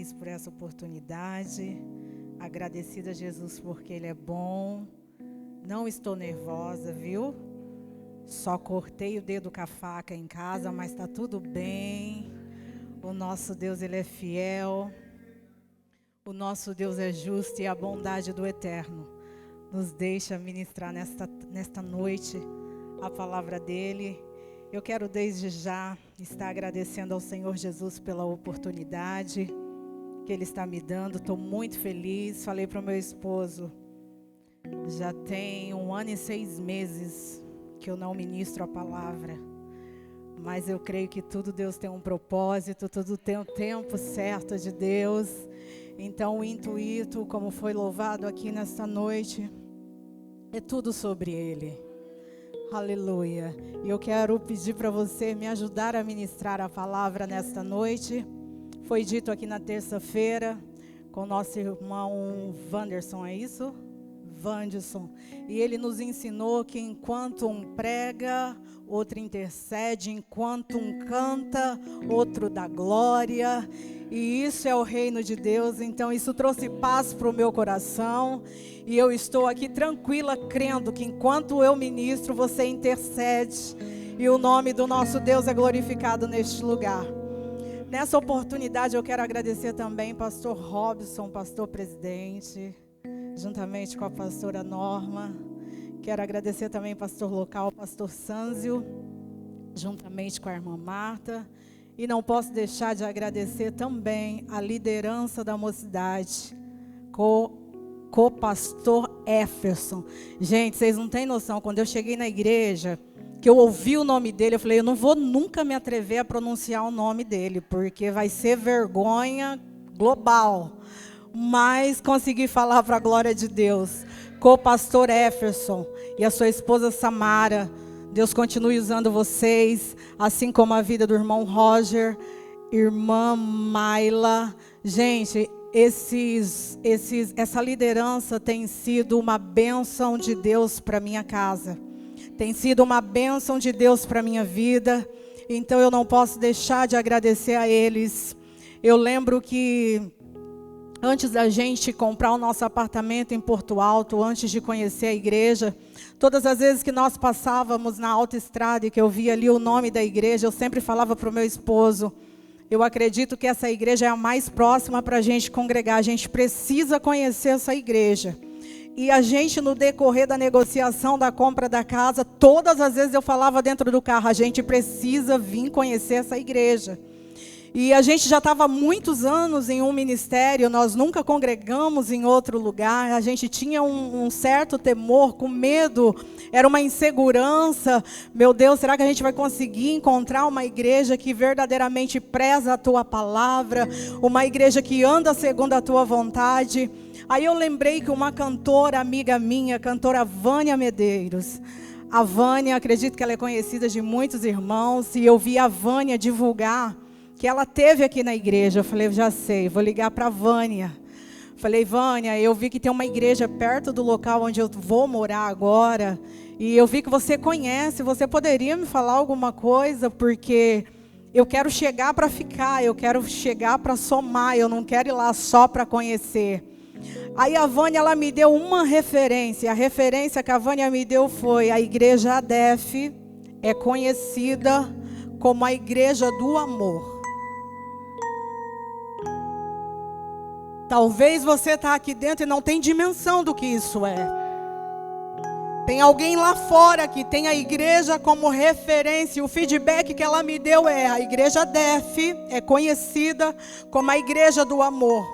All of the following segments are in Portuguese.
feliz por essa oportunidade, agradecida a Jesus porque Ele é bom. Não estou nervosa, viu? Só cortei o dedo com a faca em casa, mas está tudo bem. O nosso Deus, Ele é fiel. O nosso Deus é justo e a bondade do Eterno nos deixa ministrar nesta noite a palavra dEle. Eu quero desde já estar agradecendo ao Senhor Jesus pela oportunidade que Ele está me dando. Estou muito feliz. Falei para o meu esposo, já tem 1 ano e 6 meses que eu não ministro a palavra. Mas eu creio que tudo Deus tem um propósito, tudo tem o tempo certo de Deus. Então o intuito, como foi louvado aqui nesta noite, é tudo sobre Ele. Aleluia. E eu quero pedir para você me ajudar a ministrar a palavra nesta noite. Foi dito aqui na terça-feira com o nosso irmão Wanderson, é isso? Wanderson. E ele nos ensinou que enquanto um prega, outro intercede, enquanto um canta, outro dá glória. E isso é o reino de Deus. Então isso trouxe paz para o meu coração. E eu estou aqui tranquila, crendo que enquanto eu ministro, você intercede. E o nome do nosso Deus é glorificado neste lugar. Nessa oportunidade eu quero agradecer também pastor Robson, pastor presidente, juntamente com a pastora Norma. Quero agradecer também pastor local, pastor Sanzio, juntamente com a irmã Marta. E não posso deixar de agradecer também a liderança da mocidade, com o pastor Efferson. Gente, vocês não têm noção, quando eu cheguei na igreja, que eu ouvi o nome dele, eu falei, eu não vou nunca me atrever a pronunciar o nome dele, porque vai ser vergonha global. Mas consegui falar para a glória de Deus. Com o pastor Efferson e a sua esposa Samara, Deus continue usando vocês, assim como a vida do irmão Roger, irmã Maila. Gente, essa liderança tem sido uma bênção de Deus para minha casa. Tem sido uma bênção de Deus para minha vida. Então eu não posso deixar de agradecer a eles. Eu lembro que antes da gente comprar o nosso apartamento em Porto Alto, antes de conhecer a igreja, todas as vezes que nós passávamos na autoestrada e que eu via ali o nome da igreja, eu sempre falava para o meu esposo, eu acredito que essa igreja é a mais próxima para a gente congregar, a gente precisa conhecer essa igreja. E a gente, no decorrer da negociação da compra da casa, todas as vezes eu falava dentro do carro, a gente precisa vir conhecer essa igreja. E a gente já estava há muitos anos em um ministério, nós nunca congregamos em outro lugar, a gente tinha um certo temor, com medo, era uma insegurança. Meu Deus, será que a gente vai conseguir encontrar uma igreja que verdadeiramente preza a tua palavra, uma igreja que anda segundo a tua vontade? Aí eu lembrei que uma cantora amiga minha, cantora Vânia Medeiros, a Vânia, acredito que ela é conhecida de muitos irmãos, e eu vi a Vânia divulgar que ela teve aqui na igreja. Eu falei, já sei, vou ligar para a Vânia. Falei, Vânia, eu vi que tem uma igreja perto do local onde eu vou morar agora, e eu vi que você conhece, você poderia me falar alguma coisa, porque eu quero chegar para ficar, eu quero chegar para somar, eu não quero ir lá só para conhecer. Aí a Vânia, ela me deu uma referência, a referência que a Vânia me deu foi, a igreja ADEF é conhecida como a igreja do amor. Talvez você está aqui dentro e não tem dimensão do que isso é. Tem alguém lá fora que tem a igreja como referência. O feedback que ela me deu é, a igreja ADEF é conhecida como a igreja do amor.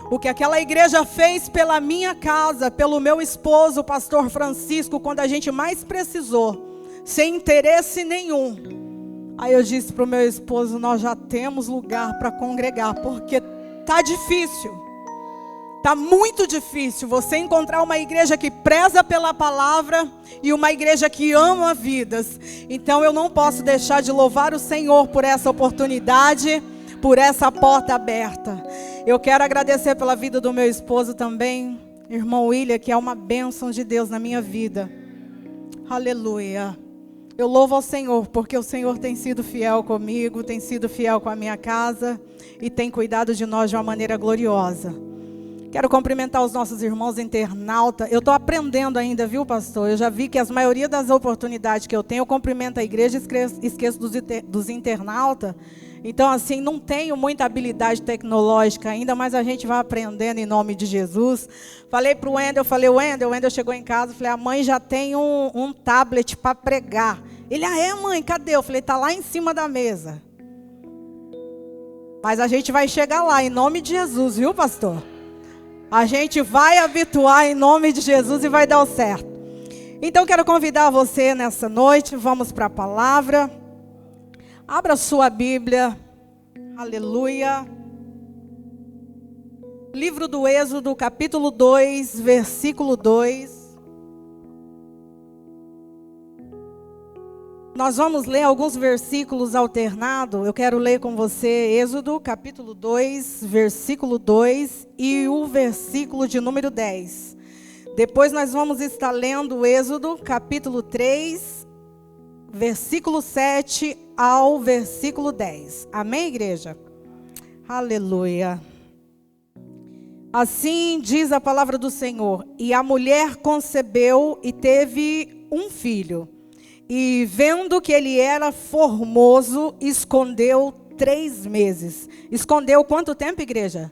O que aquela igreja fez pela minha casa, pelo meu esposo, o pastor Francisco, quando a gente mais precisou, sem interesse nenhum. Aí eu disse para o meu esposo, nós já temos lugar para congregar, porque está difícil, está muito difícil você encontrar uma igreja que preza pela palavra e uma igreja que ama vidas. Então eu não posso deixar de louvar o Senhor por essa oportunidade, por essa porta aberta. Eu quero agradecer pela vida do meu esposo também, irmão William, que é uma bênção de Deus na minha vida. Aleluia. Eu louvo ao Senhor, porque o Senhor tem sido fiel comigo, tem sido fiel com a minha casa e tem cuidado de nós de uma maneira gloriosa. Quero cumprimentar os nossos irmãos internautas. Eu estou aprendendo ainda, viu, pastor? Eu já vi que a maioria das oportunidades que eu tenho, eu cumprimento a igreja e esqueço dos internautas. Então, assim, não tenho muita habilidade tecnológica ainda, mas a gente vai aprendendo em nome de Jesus. Falei para o Wendel, o Wendel chegou em casa, falei, a mãe já tem um tablet para pregar. Ele, mãe, cadê? Eu falei, está lá em cima da mesa. Mas a gente vai chegar lá, em nome de Jesus, viu, pastor? A gente vai habituar em nome de Jesus e vai dar o certo. Então, quero convidar você nessa noite, vamos para a palavra. Abra sua Bíblia, aleluia. Livro do Êxodo, capítulo 2, versículo 2. Nós vamos ler alguns versículos alternados. Eu quero ler com você Êxodo, capítulo 2, versículo 2 e o versículo de número 10. Depois nós vamos estar lendo Êxodo, capítulo 3, versículo 7 ao versículo 10. Amém, igreja? Aleluia. Assim diz a palavra do Senhor. E a mulher concebeu e teve um filho. E vendo que ele era formoso, escondeu 3 meses. Escondeu quanto tempo, igreja?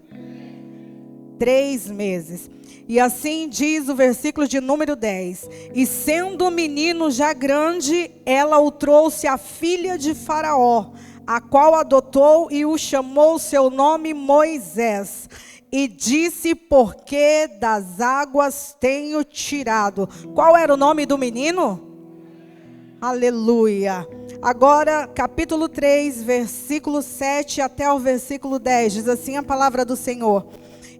3 meses. E assim diz o versículo de número 10. E sendo o menino já grande, ela o trouxe à filha de Faraó, a qual adotou e o chamou seu nome Moisés. E disse, porque das águas tenho tirado. Qual era o nome do menino? Aleluia. Agora, capítulo 3, versículo 7 até o versículo 10. Diz assim a palavra do Senhor.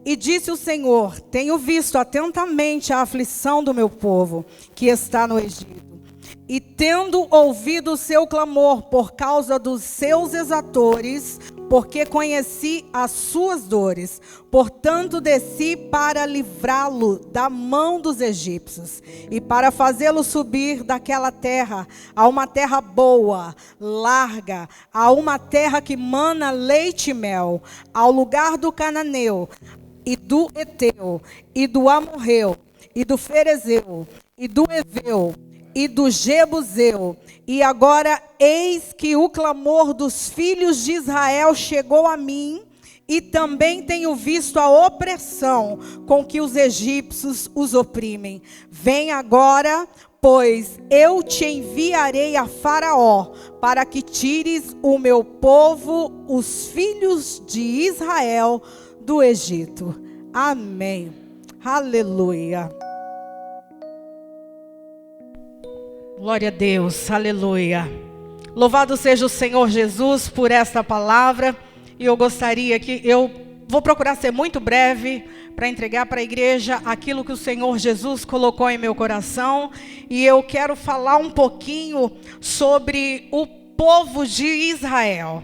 E disse o Senhor, tenho visto atentamente a aflição do meu povo, que está no Egito. E tendo ouvido o seu clamor por causa dos seus exatores, porque conheci as suas dores, portanto desci para livrá-lo da mão dos egípcios, e para fazê-lo subir daquela terra, a uma terra boa, larga, a uma terra que mana leite e mel, ao lugar do cananeu, e do Eteu, e do Amorreu, e do Ferezeu, e do Eveu, e do Jebuseu. E agora eis que o clamor dos filhos de Israel chegou a mim, e também tenho visto a opressão com que os egípcios os oprimem. Vem agora, pois eu te enviarei a Faraó, para que tires o meu povo, os filhos de Israel, do Egito. Amém. Aleluia. Glória a Deus, aleluia. Louvado seja o Senhor Jesus por esta palavra. E eu gostaria que eu vou procurar ser muito breve para entregar para a igreja aquilo que o Senhor Jesus colocou em meu coração. E eu quero falar um pouquinho sobre o povo de Israel.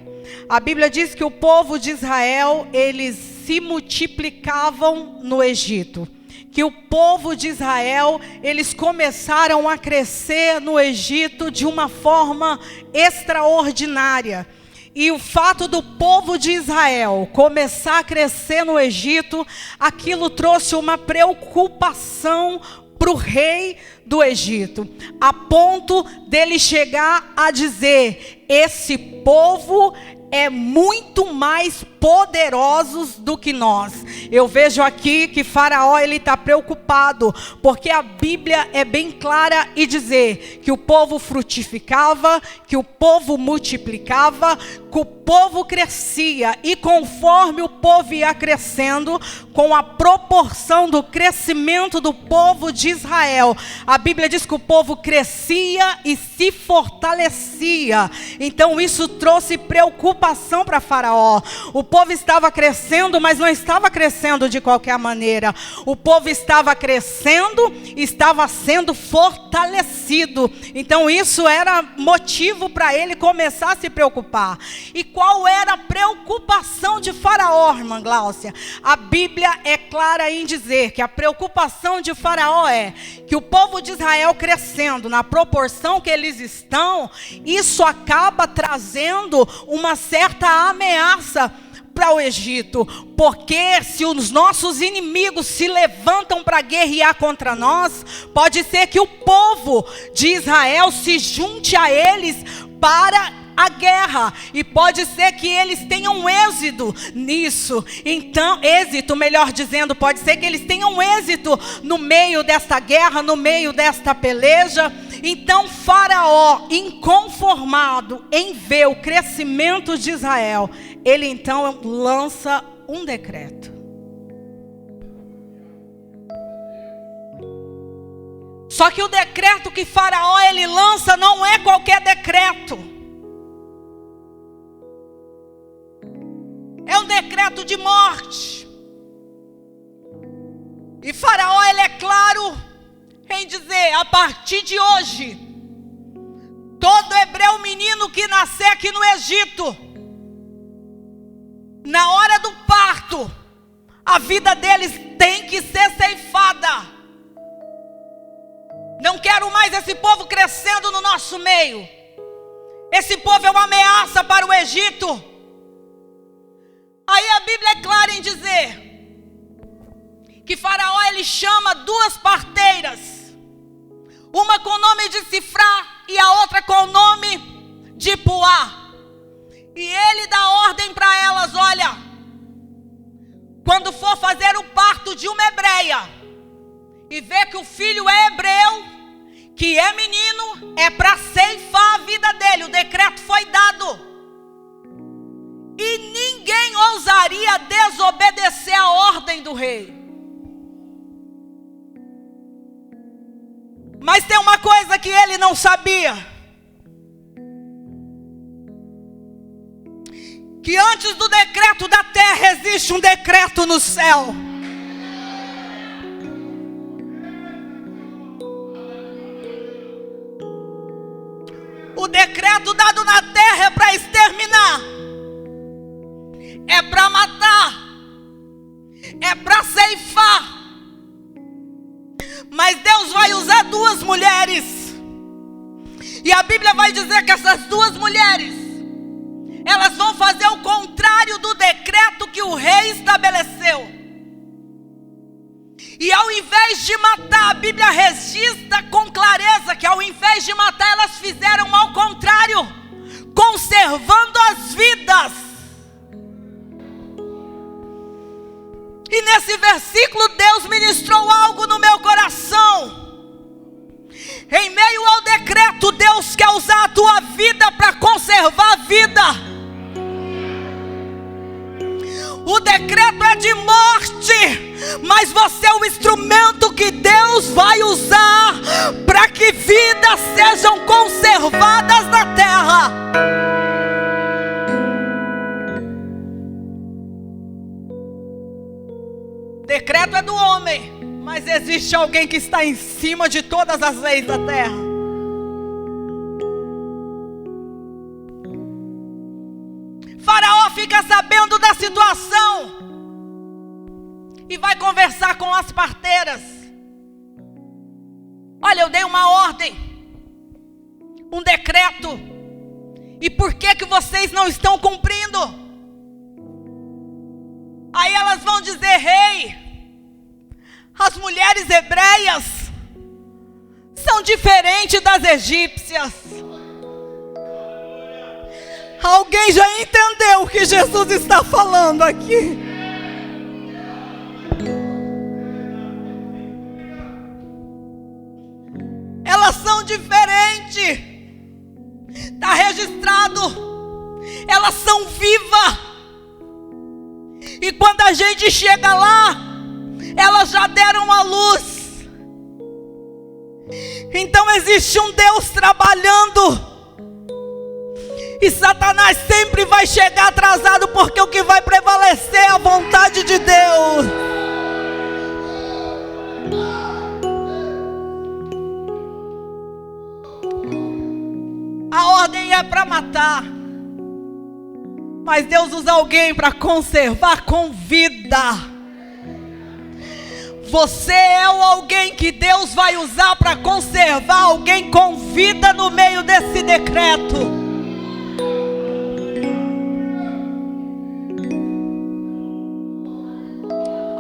A Bíblia diz que o povo de Israel, eles se multiplicavam no Egito. Que o povo de Israel, eles começaram a crescer no Egito de uma forma extraordinária. E o fato do povo de Israel começar a crescer no Egito, aquilo trouxe uma preocupação para o rei do Egito, a ponto dele chegar a dizer, esse povo é muito mais poderosos do que nós. Eu vejo aqui que Faraó, ele está preocupado, porque a Bíblia é bem clara e dizer que o povo frutificava, que o povo multiplicava, que o povo crescia, e conforme o povo ia crescendo, com a proporção do crescimento do povo de Israel, a Bíblia diz que o povo crescia e se fortalecia. Então isso trouxe preocupação para Faraó. O povo estava crescendo, mas não estava crescendo de qualquer maneira. O povo estava crescendo, estava sendo fortalecido. Então isso era motivo para ele começar a se preocupar. E qual era a preocupação de Faraó, irmã Gláucia? A Bíblia é clara em dizer que a preocupação de Faraó é que o povo de Israel crescendo na proporção que eles estão, isso acaba trazendo uma certa ameaça para o Egito, porque se os nossos inimigos se levantam para guerrear contra nós, pode ser que o povo de Israel se junte a eles para a guerra, e pode ser que eles tenham êxito nisso. Então, êxito, melhor dizendo, pode ser que eles tenham êxito no meio desta guerra, no meio desta peleja. Então Faraó, inconformado em ver o crescimento de Israel, ele então lança um decreto. Só que o decreto que Faraó ele lança não é qualquer decreto. É um decreto de morte. E Faraó ele é claro em dizer: a partir de hoje, todo hebreu menino que nascer aqui no Egito, na hora do parto, a vida deles tem que ser ceifada. Não quero mais esse povo crescendo no nosso meio. Esse povo é uma ameaça para o Egito. Aí a Bíblia é clara em dizer que Faraó ele chama duas parteiras, uma com o nome de Sifrá e a outra com o nome de Puá. E ele dá ordem para elas: olha, quando for fazer o parto de uma hebreia e ver que o filho é hebreu, que é menino, é para ceifar a vida dele. O decreto foi dado. E ninguém ousaria desobedecer a ordem do rei. Mas tem uma coisa que ele não sabia: que antes do decreto da terra existe um decreto no céu. O decreto dado na terra é para exterminar, é para matar, é para ceifar. Mas Deus vai usar duas mulheres. E a Bíblia vai dizer que essas duas mulheres, elas vão fazer o contrário do decreto que o rei estabeleceu. E ao invés de matar, a Bíblia registra com clareza que ao invés de matar, elas fizeram ao contrário, conservando as vidas. E nesse versículo Deus ministrou algo no meu coração. Em meio ao decreto, Deus quer usar a tua vida para conservar a vida. O decreto é de morte, mas você é o instrumento que Deus vai usar para que vidas sejam conservadas na terra. Decreto é do homem, mas existe alguém que está em cima de todas as leis da terra. Faraó fica sabendo da situação e vai conversar com as parteiras. Olha, eu dei uma ordem, um decreto, e por que vocês não estão cumprindo? Aí elas vão dizer: rei, as mulheres hebreias são diferentes das egípcias. Alguém já entendeu o que Jesus está falando aqui? Elas são diferentes. Está registrado. Elas são vivas. E quando a gente chega lá, elas já deram a luz. Então existe um Deus trabalhando. E Satanás sempre vai chegar atrasado, porque o que vai prevalecer é a vontade de Deus. A ordem é para matar. Mas Deus usa alguém para conservar com vida. Você é o alguém que Deus vai usar para conservar alguém com vida no meio desse decreto.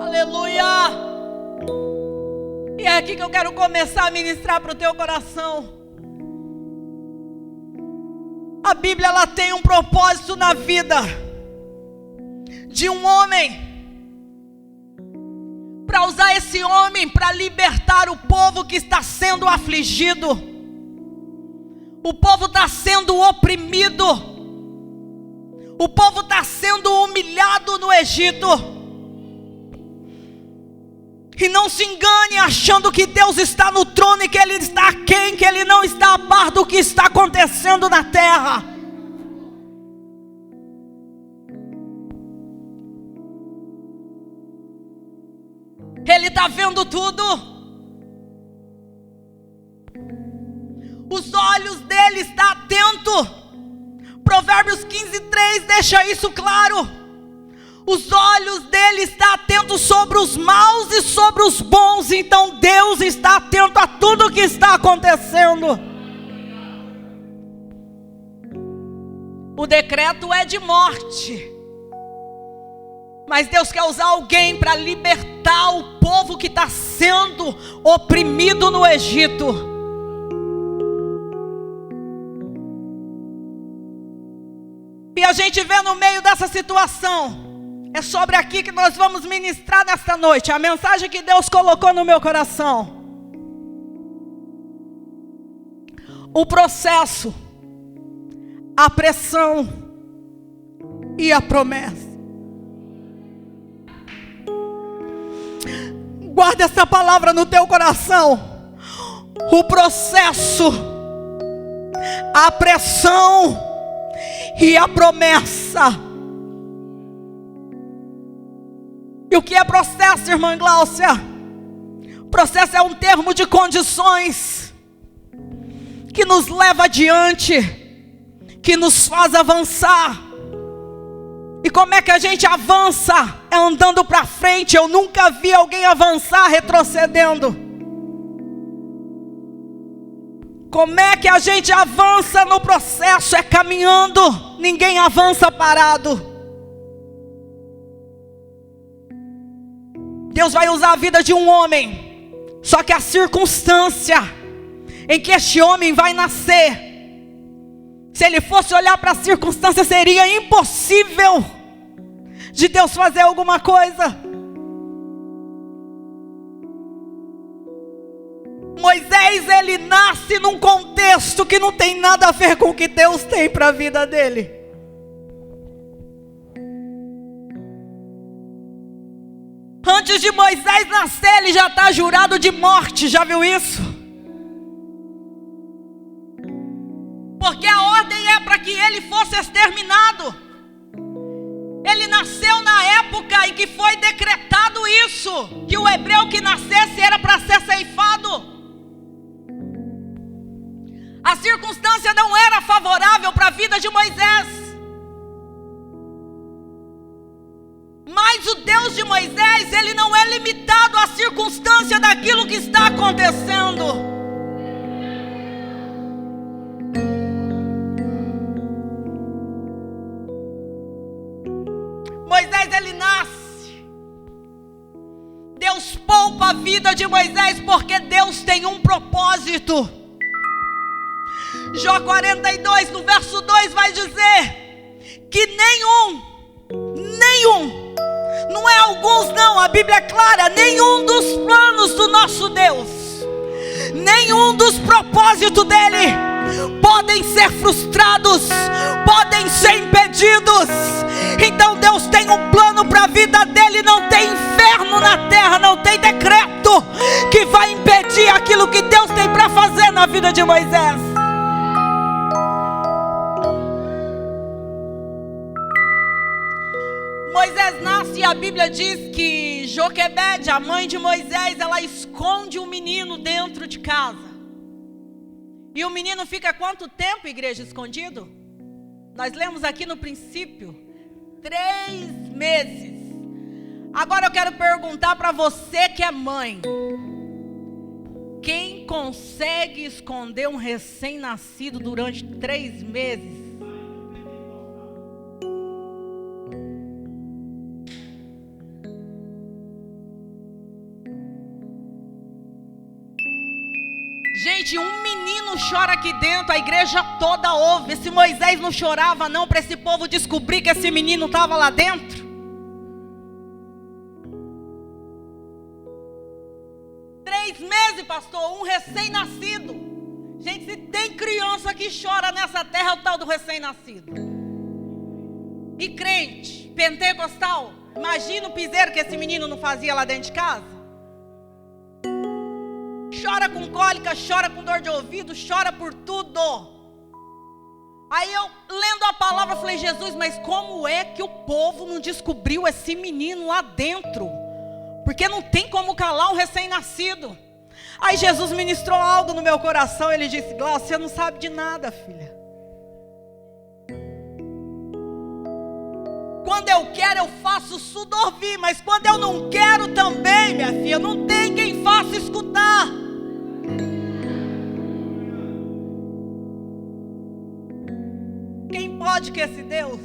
Aleluia! E é aqui que eu quero começar a ministrar para o teu coração. A Bíblia, ela tem um propósito na vida de um homem, para usar esse homem para libertar o povo que está sendo afligido. O povo está sendo oprimido. O povo está sendo humilhado no Egito. E não se engane achando que Deus está no trono e que Ele está aquém, que Ele não está a par do que está acontecendo na terra. Ele está vendo tudo. Os olhos dele estão atentos. Provérbios 15:3 deixa isso claro. Os olhos dele estão atentos sobre os maus e sobre os bons. Então Deus está atento a tudo o que está acontecendo. O decreto é de morte, mas Deus quer usar alguém para libertar o povo que está sendo oprimido no Egito. E a gente vê no meio dessa situação. É sobre aqui que nós vamos ministrar nesta noite. A mensagem que Deus colocou no meu coração. O processo, a pressão e a promessa. Guarda essa palavra no teu coração. O processo, a pressão e a promessa. E o que é processo, irmã Gláucia? Processo é um termo de condições que nos leva adiante, que nos faz avançar. E como é que a gente avança? É andando para frente. Eu nunca vi alguém avançar retrocedendo. Como é que a gente avança no processo? É caminhando. Ninguém avança parado. Deus vai usar a vida de um homem. Só que a circunstância em que este homem vai nascer, se ele fosse olhar para a circunstância, seria impossível de Deus fazer alguma coisa. Moisés, ele nasce num contexto que não tem nada a ver com o que Deus tem para a vida dele. Antes de Moisés nascer, ele já está jurado de morte. Já viu isso? Porque a ordem é para que ele fosse exterminado. Ele nasceu na época em que foi decretado isso, que o hebreu que nascesse era para ser ceifado. A circunstância não era favorável para a vida de Moisés. Mas o Deus de Moisés, ele não é limitado à circunstância daquilo que está acontecendo. Moisés, ele nasce. Deus poupa a vida de Moisés porque Deus tem um propósito. Jó 42, no verso 2 vai dizer que nenhum, não é alguns não, a Bíblia é clara, nenhum dos planos do nosso Deus, nenhum dos propósitos dele podem ser frustrados, podem ser impedidos. Então Deus tem um plano para a vida dele. Não tem inferno na terra, não tem decreto que vai impedir aquilo que Deus tem para fazer na vida de Moisés. Moisés nasce e a Bíblia diz que Joquebede, a mãe de Moisés, ela esconde o menino dentro de casa. E o menino fica quanto tempo, igreja, escondido? Nós lemos aqui no princípio, 3 meses. Agora eu quero perguntar para você que é mãe: quem consegue esconder um recém-nascido durante 3 meses? Gente, um menino chora aqui dentro, a igreja toda ouve. Se Moisés não chorava não para esse povo descobrir que esse menino estava lá dentro? 3 meses, pastor, um recém-nascido. Gente, se tem criança que chora nessa terra, é o tal do recém-nascido. E crente, pentecostal, imagina o piseiro que esse menino não fazia lá dentro de casa. Chora com cólica, chora com dor de ouvido, chora por tudo. Aí eu, lendo a palavra, falei: Jesus, mas como é que o povo não descobriu esse menino lá dentro? Porque não tem como calar um recém-nascido. Aí Jesus ministrou algo no meu coração. Ele disse: Glaucia, você não sabe de nada, filha. Quando eu quero, eu faço surdo ouvir. Mas quando eu não quero também, minha filha, não tem quem faça escutar. Quem pode que esse Deus?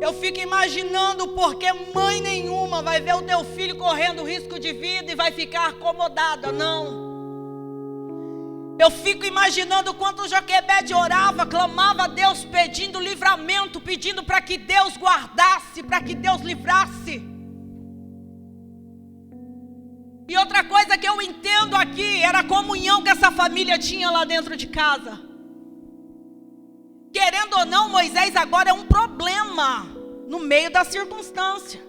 Eu fico imaginando porque mãe nenhuma vai ver o teu filho correndo risco de vida e vai ficar acomodada, não. Eu fico imaginando quanto Joquebede orava, clamava a Deus pedindo livramento, pedindo para que Deus guardasse, para que Deus livrasse. E outra coisa que eu entendo aqui era a comunhão que essa família tinha lá dentro de casa. Querendo ou não, Moisés agora é um problema no meio da circunstância.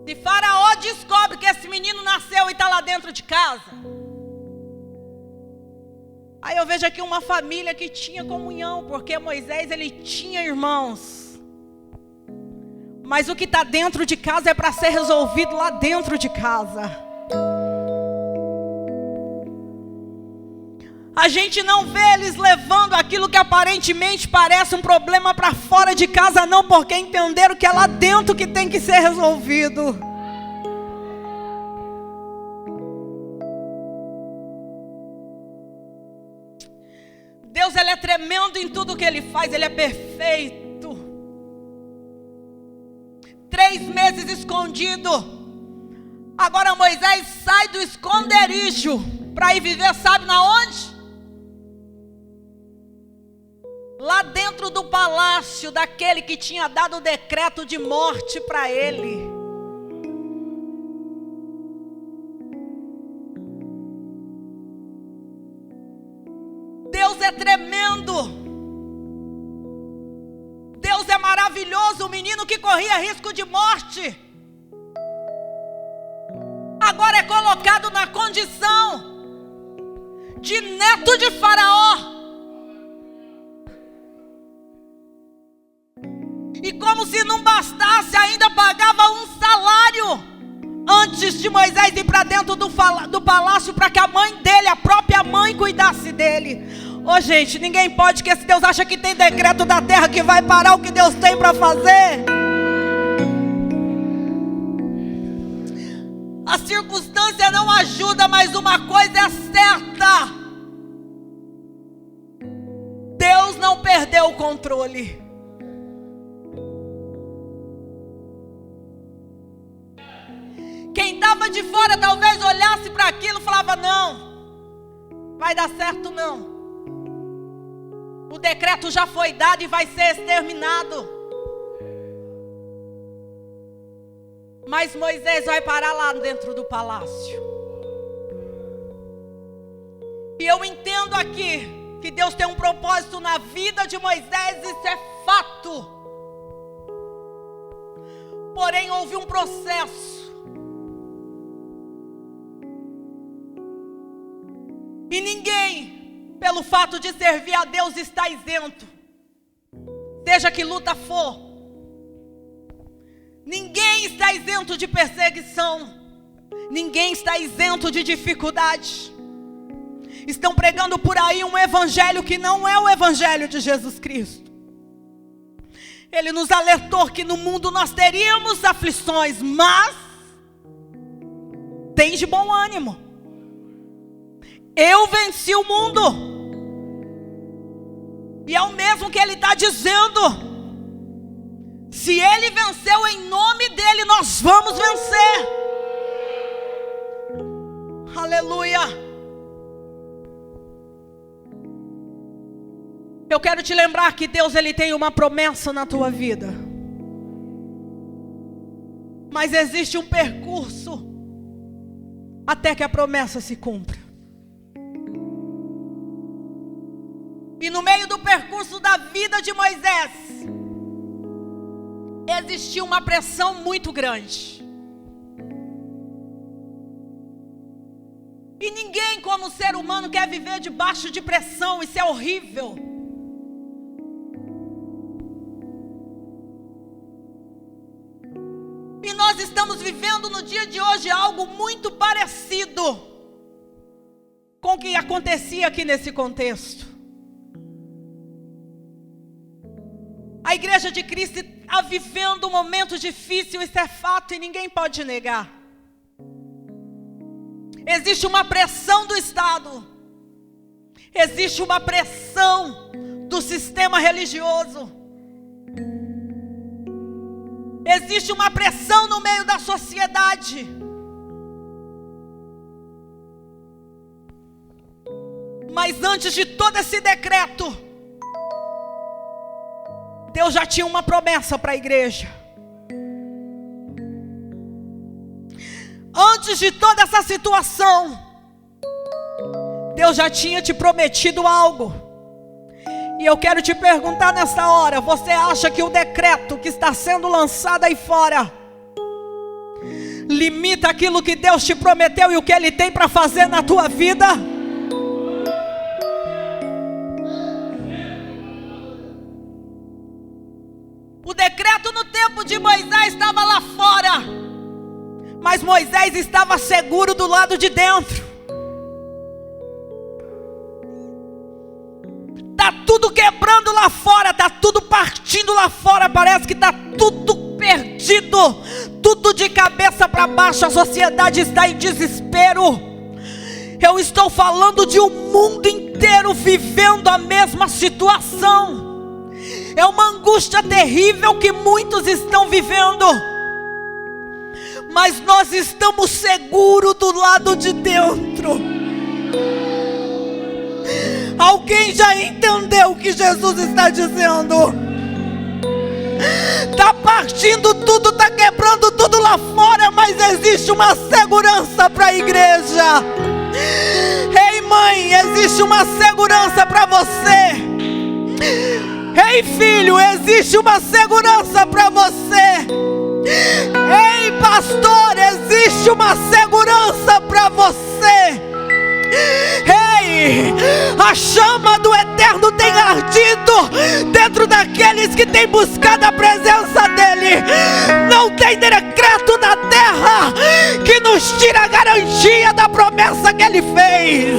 Se Faraó descobre que esse menino nasceu e está lá dentro de casa, aí eu vejo aqui uma família que tinha comunhão, porque Moisés, ele tinha irmãos. Mas o que está dentro de casa é para ser resolvido lá dentro de casa. A gente não vê eles levando aquilo que aparentemente parece um problema para fora de casa, não, porque entenderam que é lá dentro que tem que ser resolvido. Deus, ele é tremendo em tudo que ele faz, ele é perfeito. 3 meses escondido. Agora Moisés sai do esconderijo para ir viver, sabe na onde? Lá dentro do palácio daquele que tinha dado o decreto de morte para ele. Deus é tremendo. Deus é maravilhoso. O menino que corria risco de morte agora é colocado na condição de neto de Faraó. E como se não bastasse, ainda pagava um salário antes de Moisés ir para dentro do palácio, para que a mãe dele, a própria mãe, cuidasse dele. Ô gente, ninguém pode, que esse Deus acha que tem decreto da terra que vai parar o que Deus tem para fazer. A circunstância não ajuda, mas uma coisa é certa: Deus não perdeu o controle. Quem estava de fora talvez olhasse para aquilo e falava: não, vai dar certo não. O decreto já foi dado e vai ser exterminado. Mas Moisés vai parar lá dentro do palácio. E eu entendo aqui que Deus tem um propósito na vida de Moisés, isso é fato. Porém, houve um processo. E ninguém, pelo fato de servir a Deus, está isento. Seja que luta for. Ninguém está isento de perseguição. Ninguém está isento de dificuldade. Estão pregando por aí um evangelho que não é o evangelho de Jesus Cristo. Ele nos alertou que no mundo nós teríamos aflições, mas tem de bom ânimo. Eu venci o mundo. E é o mesmo que ele está dizendo. Se ele venceu, em nome dele nós vamos vencer. Aleluia. Eu quero te lembrar que Deus, ele tem uma promessa na tua vida. Mas existe um percurso até que a promessa se cumpra. E no meio do percurso da vida de Moisés, existia uma pressão muito grande. E ninguém, como ser humano, quer viver debaixo de pressão. Isso é horrível. E nós estamos vivendo no dia de hoje algo muito parecido com o que acontecia aqui nesse contexto. A igreja de Cristo está vivendo um momento difícil, isso é fato e ninguém pode negar. Existe uma pressão do Estado, existe uma pressão do sistema religioso, existe uma pressão no meio da sociedade. Mas antes de todo esse decreto, Deus já tinha uma promessa para a igreja. Antes de toda essa situação, Deus já tinha te prometido algo. E eu quero te perguntar nessa hora: você acha que o decreto que está sendo lançado aí fora limita aquilo que Deus te prometeu e o que Ele tem para fazer na tua vida? O decreto no tempo de Moisés estava lá fora, mas Moisés estava seguro do lado de dentro. Está tudo quebrando lá fora, está tudo partindo lá fora, parece que está tudo perdido, tudo de cabeça para baixo, a sociedade está em desespero. Eu estou falando de um mundo inteiro vivendo a mesma situação. É uma angústia terrível que muitos estão vivendo, mas nós estamos seguros do lado de dentro. Alguém já entendeu o que Jesus está dizendo? Está partindo tudo, está quebrando tudo lá fora, mas existe uma segurança para a igreja. Ei, mãe, existe uma segurança para você. Ei, filho, existe uma segurança para você. Ei, pastor, existe uma segurança para você. Ei, a chama do Eterno tem ardido dentro daqueles que têm buscado a presença dEle. Não tem decreto na terra que nos tira a garantia da promessa que Ele fez.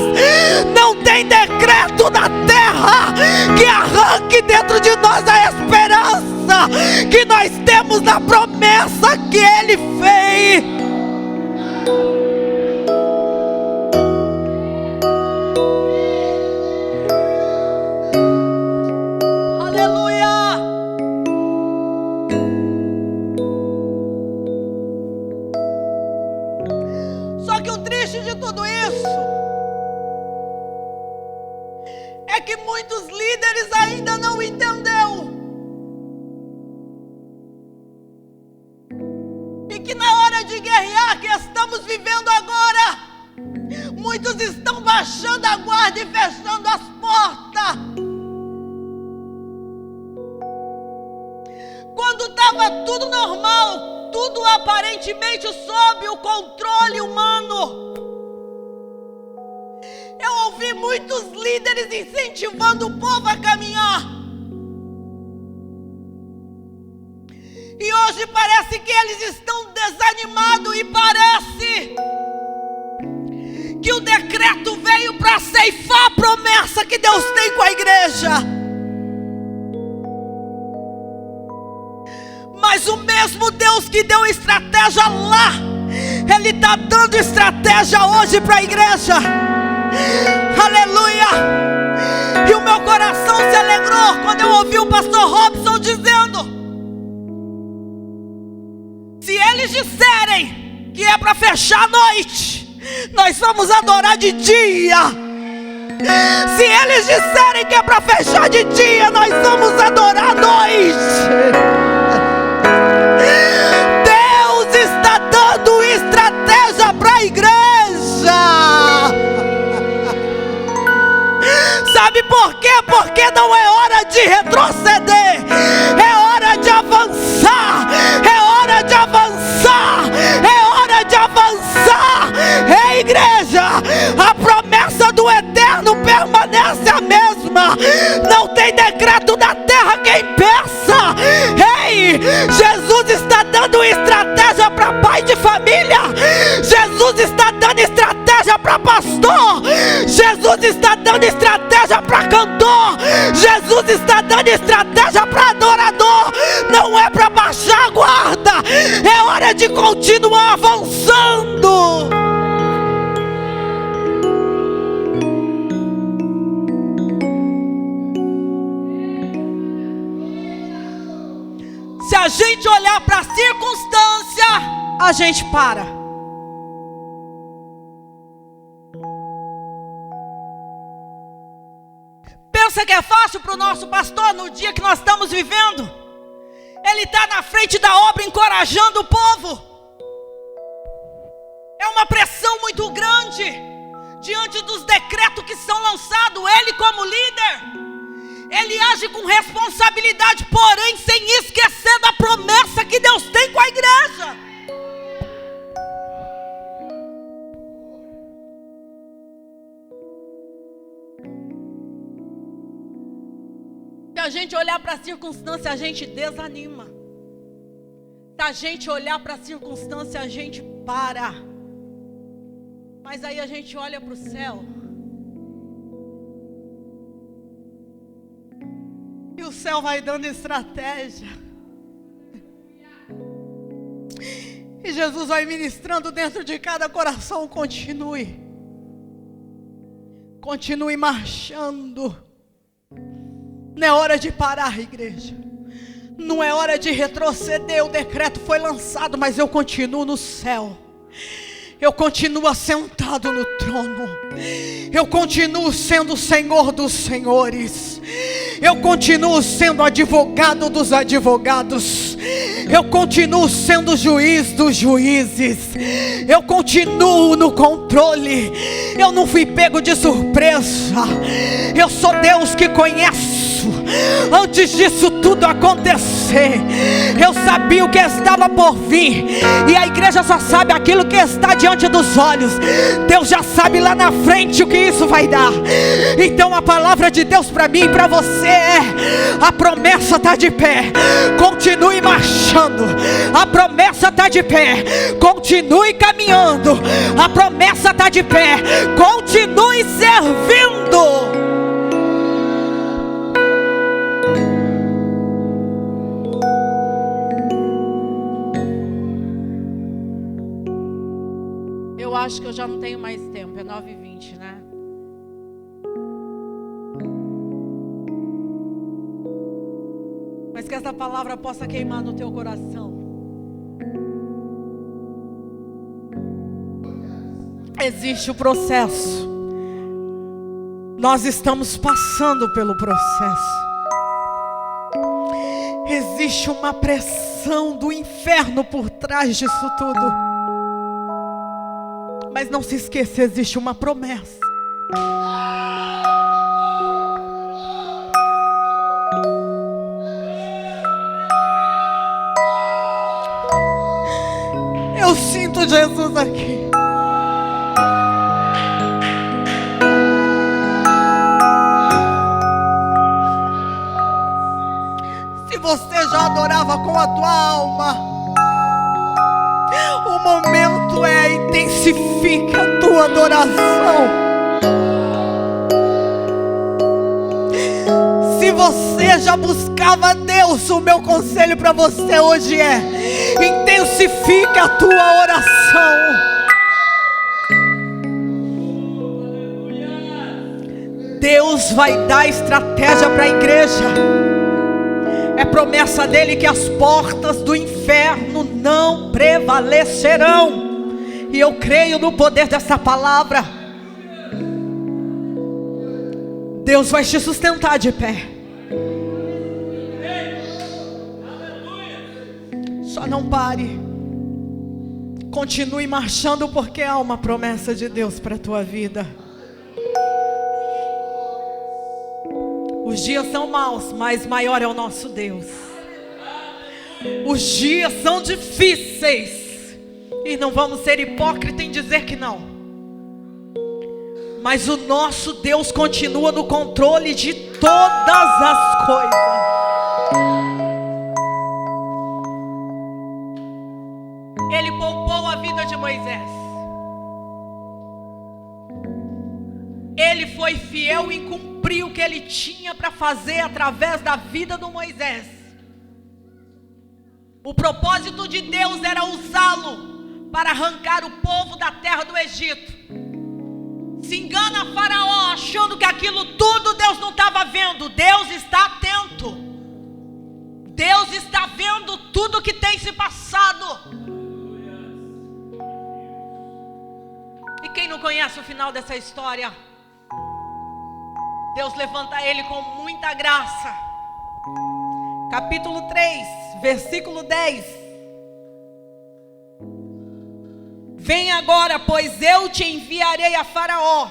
Não tem decreto na terra que arranque dentro de nós a esperança que nós temos na promessa que Ele fez. Que muitos líderes ainda não entenderam, e que na hora de guerrear que estamos vivendo agora, muitos estão baixando a guarda e fechando as portas. Quando estava tudo normal, tudo aparentemente sob o controle humano, eu ouvi muitos líderes incentivando o povo a caminhar. E hoje parece que eles estão desanimados e parece que o decreto veio para ceifar a promessa que Deus tem com a igreja. Mas o mesmo Deus que deu estratégia lá, Ele está dando estratégia hoje para a igreja. Aleluia! E o meu coração se alegrou quando eu ouvi o pastor Robson dizendo: se eles disserem que é para fechar a noite, nós vamos adorar de dia. Se eles disserem que é para fechar de dia, nós vamos adorar à noite. Deus está dando estratégia para a igreja. Sabe por quê? Porque não é hora de retroceder, é hora de avançar, é hora de avançar, é hora de avançar. Ei, igreja, a promessa do eterno permanece a mesma. Não tem decreto da terra que impeça. Ei, Jesus está dando estratégia para pai de família. Jesus está dando estratégia para pastor. Jesus está dando estratégia para cantor. Jesus está dando estratégia para adorador. Não é para baixar a guarda, é hora de continuar avançando. Se a gente olhar para a circunstância, a gente para. Pensa que é fácil para o nosso pastor no dia que nós estamos vivendo? Ele está na frente da obra encorajando o povo. É uma pressão muito grande diante dos decretos que são lançados. Ele, como líder, ele age com responsabilidade, porém sem esquecer da promessa que Deus tem com a igreja. Se a gente olhar para a circunstância, a gente desanima. Se a gente olhar para a circunstância, a gente para. Mas aí a gente olha para o céu. E o céu vai dando estratégia. E Jesus vai ministrando dentro de cada coração. Continue marchando. Não é hora de parar, igreja. Não é hora de retroceder. O decreto foi lançado, mas eu continuo no céu. Eu continuo assentado no trono. Eu continuo sendo o Senhor dos senhores. Eu continuo sendo advogado dos advogados. Eu continuo sendo juiz dos juízes. Eu continuo no controle. Eu não fui pego de surpresa. Eu sou Deus que conhece. Antes disso tudo acontecer, eu sabia o que estava por vir. E a igreja só sabe aquilo que está diante dos olhos. Deus já sabe lá na frente o que isso vai dar. Então a palavra de Deus para mim e para você é: a promessa está de pé, continue marchando. A promessa está de pé, continue caminhando. A promessa está de pé, continue servindo. Eu acho que eu já não tenho mais tempo, é 9h20, né? Mas que essa palavra possa queimar no teu coração. Existe o processo. Nós estamos passando pelo processo. Existe uma pressão do inferno por trás disso tudo. Mas não se esqueça, existe uma promessa. Eu sinto Jesus aqui. Se você já adorava com a tua alma, O momento intensifique a tua adoração. Se você já buscava Deus, o meu conselho para você hoje é: intensifique a tua oração. Deus vai dar estratégia para a igreja. É promessa dele que as portas do inferno não prevalecerão. E eu creio no poder dessa palavra. Deus vai te sustentar de pé. Só não pare. Continue marchando, porque há uma promessa de Deus para a tua vida. Os dias são maus, mas maior é o nosso Deus. Os dias são difíceis, e não vamos ser hipócritas em dizer que não. Mas o nosso Deus continua no controle de todas as coisas. Ele poupou a vida de Moisés. Ele foi fiel em cumprir o que ele tinha para fazer através da vida do Moisés. O propósito de Deus era usá-lo para arrancar o povo da terra do Egito. Se engana Faraó achando que aquilo tudo Deus não estava vendo. Deus está atento. Deus está vendo tudo que tem se passado. E quem não conhece o final dessa história? Deus levanta ele com muita graça. Capítulo 3, versículo 10. Vem agora, pois eu te enviarei a Faraó,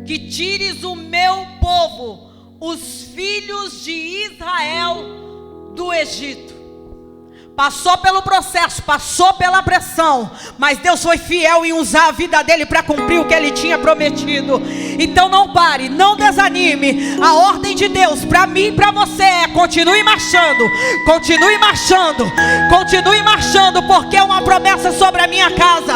que tires o meu povo, os filhos de Israel, do Egito. Passou pelo processo, passou pela pressão, mas Deus foi fiel em usar a vida dele para cumprir o que ele tinha prometido. Então não pare, não desanime. A ordem de Deus para mim e para você é: continue marchando, continue marchando, continue marchando, porque há uma promessa sobre a minha casa,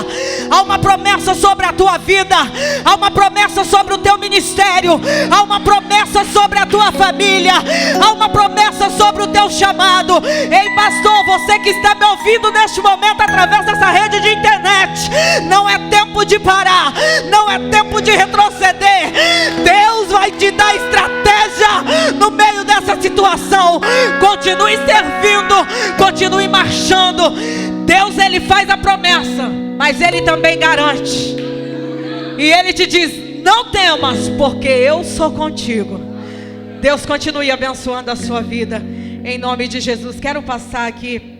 há uma promessa sobre a tua vida, há uma promessa sobre o teu ministério, há uma promessa sobre a tua família, há uma promessa sobre o teu chamado. Ei, pastor, você que está me ouvindo neste momento através dessa rede de internet, não é tempo de parar, não é tempo de retroceder. Deus vai te dar estratégia no meio dessa situação. Continue servindo, continue marchando. Deus, ele faz a promessa, mas ele também garante. E ele te diz: não temas, porque eu sou contigo. Deus continue abençoando a sua vida, em nome de Jesus. Quero passar aqui